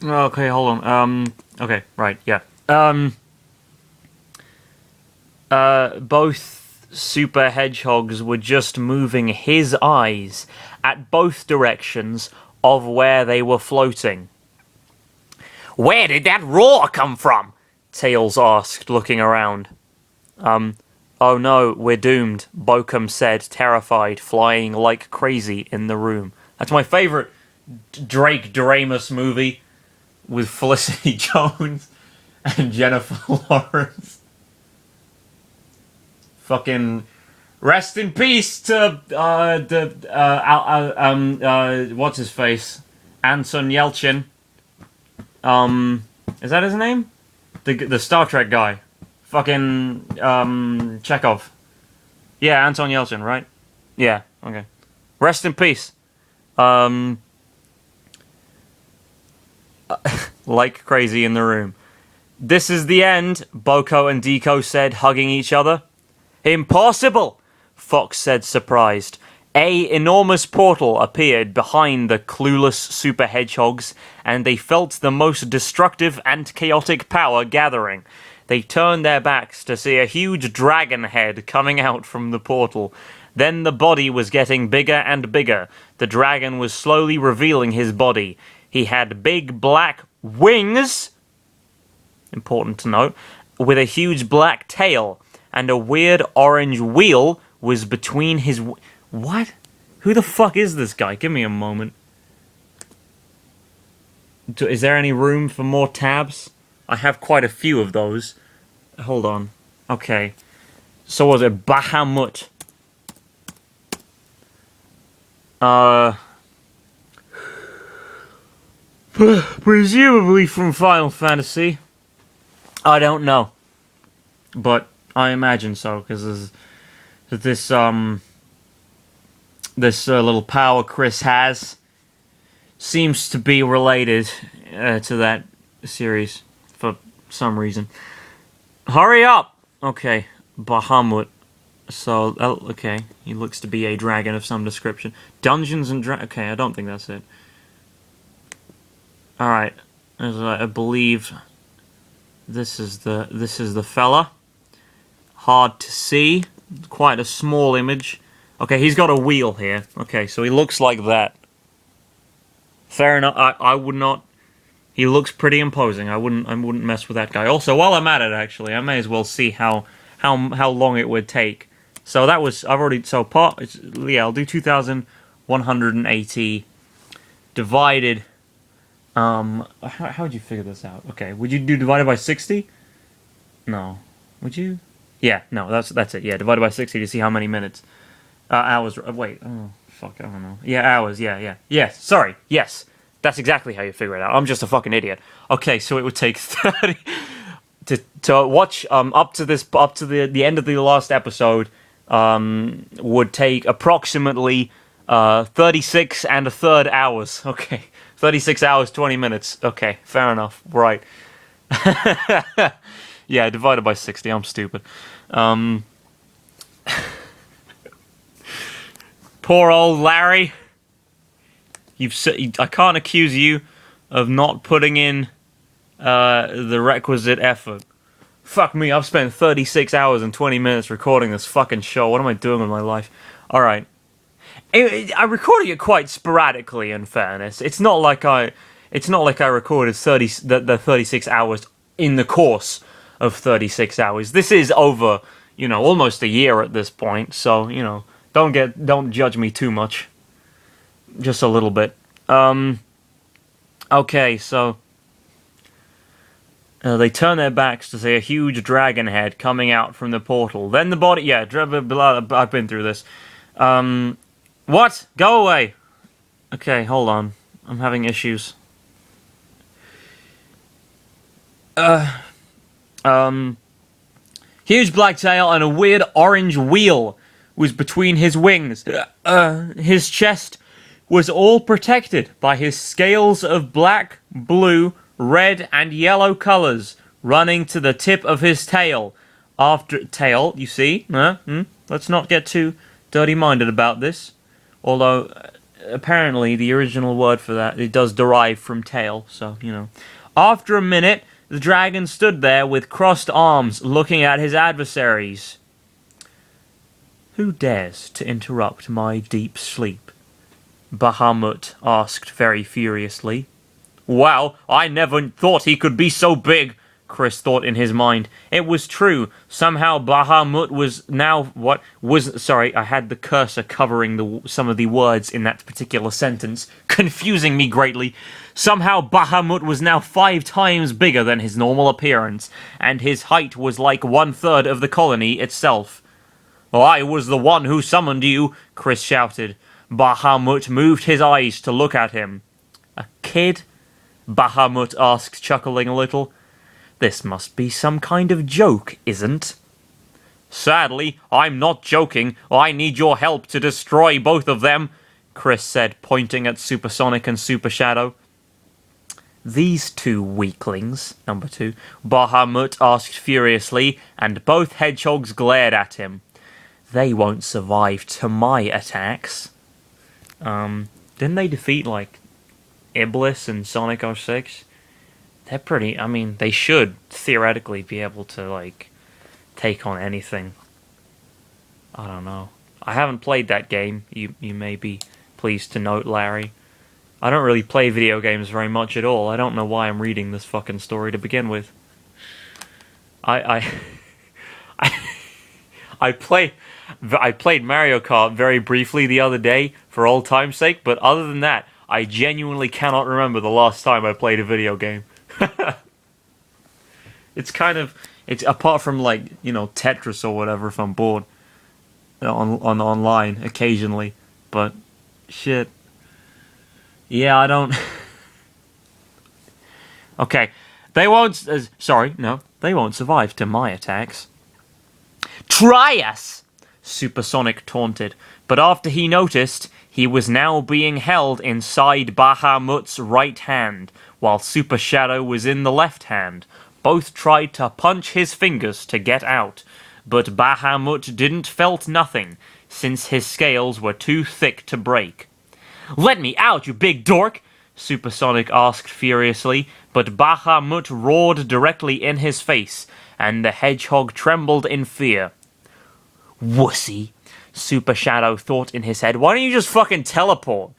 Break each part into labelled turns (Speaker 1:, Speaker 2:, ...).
Speaker 1: Okay, hold on. Okay, right, yeah. Both super hedgehogs were just moving his eyes at both directions of where they were floating. Where did that roar come from? Tails asked, looking around. Oh no, we're doomed, Bokum said, terrified, flying like crazy in the room. That's my favourite Drake Doremus movie, with Felicity Jones and Jennifer Lawrence. Fucking rest in peace to what's his face, Anton Yelchin. Is that his name? The Star Trek guy. Fucking Chekhov. Yeah, Anton Yelchin, right? Yeah. Okay. Rest in peace. Like crazy in the room. This is the end, Boko and Deco said, hugging each other. Impossible, Fox said, surprised. A enormous portal appeared behind the clueless super hedgehogs, and they felt the most destructive and chaotic power gathering. They turned their backs to see a huge dragon head coming out from the portal. Then the body was getting bigger and bigger. The dragon was slowly revealing his body. He had big black wings, important to note, with a huge black tail, and a weird orange wheel was between his... What? Who the fuck is this guy? Give me a moment. Is there any room for more tabs? I have quite a few of those. Hold on. Okay. So was it Bahamut? Presumably from Final Fantasy. I don't know. But I imagine so, because this little power Chris has seems to be related to that series for some reason. Hurry up! Okay, Bahamut. So, okay, he looks to be a dragon of some description. Dungeons and okay, I don't think that's it. Alright, I believe this is the fella. Hard to see. Quite a small image. Okay, he's got a wheel here. Okay, so he looks like that. Fair enough. I would not. He looks pretty imposing. I wouldn't mess with that guy. Also, while I'm at it, actually, I may as well see how long it would take. So that was I'll do 2,180 divided. How'd you figure this out? Okay, would you do divided by 60? No, would you? Yeah, no, that's it. Yeah, divided by 60 to see how many minutes, hours. Wait, oh fuck, I don't know. Yeah, hours. Yeah. Yes, sorry. Yes, that's exactly how you figure it out. I'm just a fucking idiot. Okay, so it would take 30 to watch up to the end of the last episode. Would take approximately 36 and a third hours. Okay, 36 hours 20 minutes. Okay, fair enough. Right. Yeah, divided by 60. I'm stupid. Poor old Larry. I can't accuse you of not putting in the requisite effort. Fuck me, I've spent 36 hours and 20 minutes recording this fucking show. What am I doing with my life? Alright. I recorded it quite sporadically, in fairness. It's not like I recorded the 36 hours in the course of 36 hours. This is over, almost a year at this point, so, don't judge me too much. Just a little bit. Okay, so they turn their backs to see a huge dragon head coming out from the portal. Then the body... Yeah, I've been through this. What? Go away! Okay, hold on. I'm having issues. Huge black tail and a weird orange wheel was between his wings. His chest was all protected by his scales of black, blue, red, and yellow colors running to the tip of his tail. Tail, you see? Let's not get too dirty-minded about this. Although, apparently the original word for that, it does derive from tail, so, you know. After a minute, the dragon stood there with crossed arms, looking at his adversaries. Who dares to interrupt my deep sleep? Bahamut asked very furiously. Wow, I never thought he could be so big, Chris thought in his mind. It was true. Somehow Bahamut was now sorry, I had the cursor covering some of the words in that particular sentence, confusing me greatly. Somehow Bahamut was now 5 times bigger than his normal appearance, and his height was like 1/3 of the colony itself. I was the one who summoned you, Chris shouted. Bahamut moved his eyes to look at him. A kid? Bahamut asked, chuckling a little. This must be some kind of joke, isn't? Sadly, I'm not joking. I need your help to destroy both of them, Chris said, pointing at Supersonic and Super Shadow. These 2 weaklings, number 2, Bahamut asked furiously, and both hedgehogs glared at him. They won't survive to my attacks. Didn't they defeat, like, Iblis and Sonic 06? They're pretty, I mean, they should theoretically be able to, like, take on anything. I don't know. I haven't played that game, you may be pleased to note, Larry. I don't really play video games very much at all. I don't know why I'm reading this fucking story to begin with. I played Mario Kart very briefly the other day for old time's sake, but other than that, I genuinely cannot remember the last time I played a video game. It's apart from, like, you know, Tetris or whatever if I'm bored on online occasionally, but shit. Yeah, I don't. Okay, they won't. They won't survive to my attacks. Try us! Supersonic taunted, but after he noticed, he was now being held inside Bahamut's right hand, while Super Shadow was in the left hand. Both tried to punch his fingers to get out, but Bahamut didn't felt nothing, since his scales were too thick to break. Let me out, you big dork! Supersonic asked furiously, but Bahamut roared directly in his face, and the hedgehog trembled in fear. Wussy, Super Shadow thought in his head. Why don't you just fucking teleport?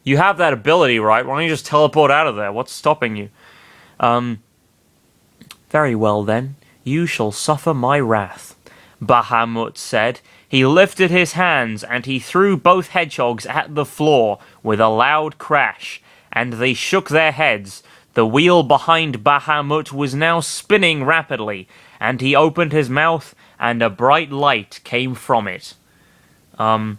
Speaker 1: You have that ability, right? Why don't you just teleport out of there? What's stopping you? Very well then. You shall suffer my wrath, Bahamut said. He lifted his hands and he threw both hedgehogs at the floor with a loud crash, and they shook their heads. The wheel behind Bahamut was now spinning rapidly, and he opened his mouth and a bright light came from it. Ha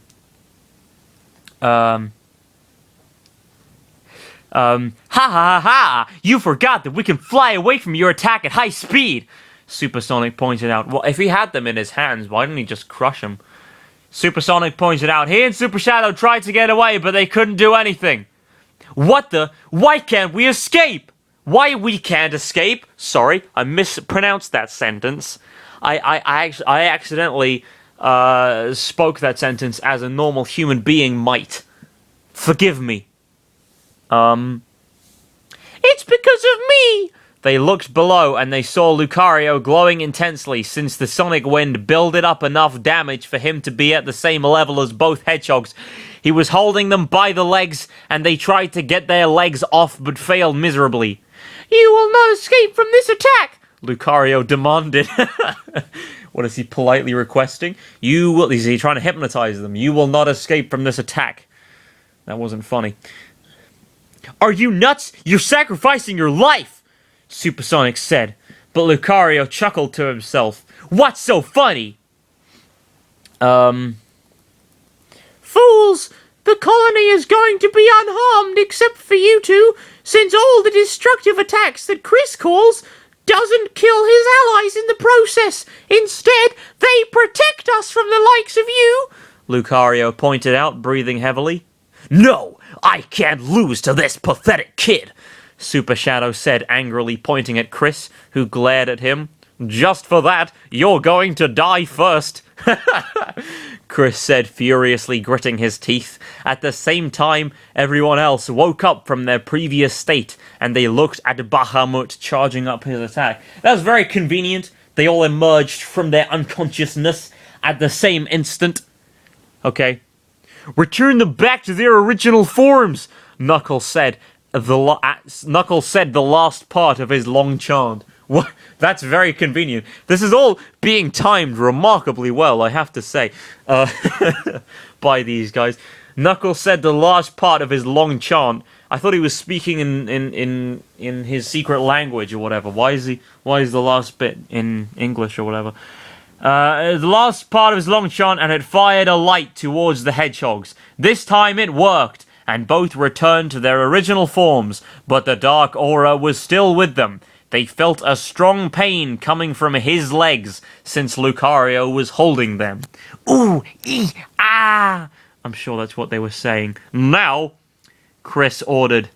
Speaker 1: ha ha! You forgot that we can fly away from your attack at high speed! Supersonic pointed out. Well, if he had them in his hands, why didn't he just crush them? Supersonic pointed out. He and Super Shadow tried to get away, but they couldn't do anything. What the? Why can't we escape? Why we can't escape? Sorry, I mispronounced that sentence. I accidentally spoke that sentence as a normal human being might. Forgive me. It's because of me! They looked below and they saw Lucario glowing intensely since the sonic wind builded up enough damage for him to be at the same level as both hedgehogs. He was holding them by the legs and they tried to get their legs off but failed miserably. You will not escape from this attack! Lucario demanded. What is he politely requesting? Is he trying to hypnotize them? You will not escape from this attack. That wasn't funny. Are you nuts? You're sacrificing your life! Supersonic said, but Lucario chuckled to himself. What's so funny? Fools! The colony is going to be unharmed except for you two, since all the destructive attacks that Chris calls doesn't kill his allies in the process. Instead, they protect us from the likes of you, Lucario pointed out, breathing heavily. No, I can't lose to this pathetic kid, Super Shadow said angrily, pointing at Chris, who glared at him. Just for that, you're going to die first. Chris said, furiously gritting his teeth. At the same time, everyone else woke up from their previous state, and they looked at Bahamut charging up his attack. That was very convenient. They all emerged from their unconsciousness at the same instant. Okay. Return them back to their original forms, Knuckles said. Knuckles said the last part of his long chant. What? That's very convenient. This is all being timed remarkably well, I have to say, by these guys. Knuckles said the last part of his long chant. I thought he was speaking in his secret language or whatever. Why is the last bit in English or whatever? The last part of his long chant, and it fired a light towards the hedgehogs. This time it worked, and both returned to their original forms, but the dark aura was still with them. They felt a strong pain coming from his legs, since Lucario was holding them. Ooh, ee, ah! I'm sure that's what they were saying. Now, Chris ordered,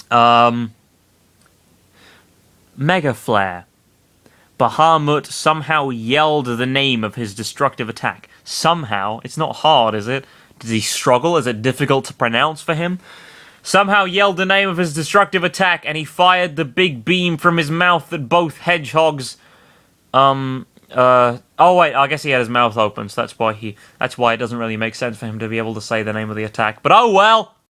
Speaker 1: Mega Flare. Bahamut somehow yelled the name of his destructive attack. Somehow. It's not hard, is it? Does he struggle? Is it difficult to pronounce for him? Somehow yelled the name of his destructive attack, and he fired the big beam from his mouth at both hedgehogs. Oh wait, I guess he had his mouth open, so that's why it doesn't really make sense for him to be able to say the name of the attack. But oh well!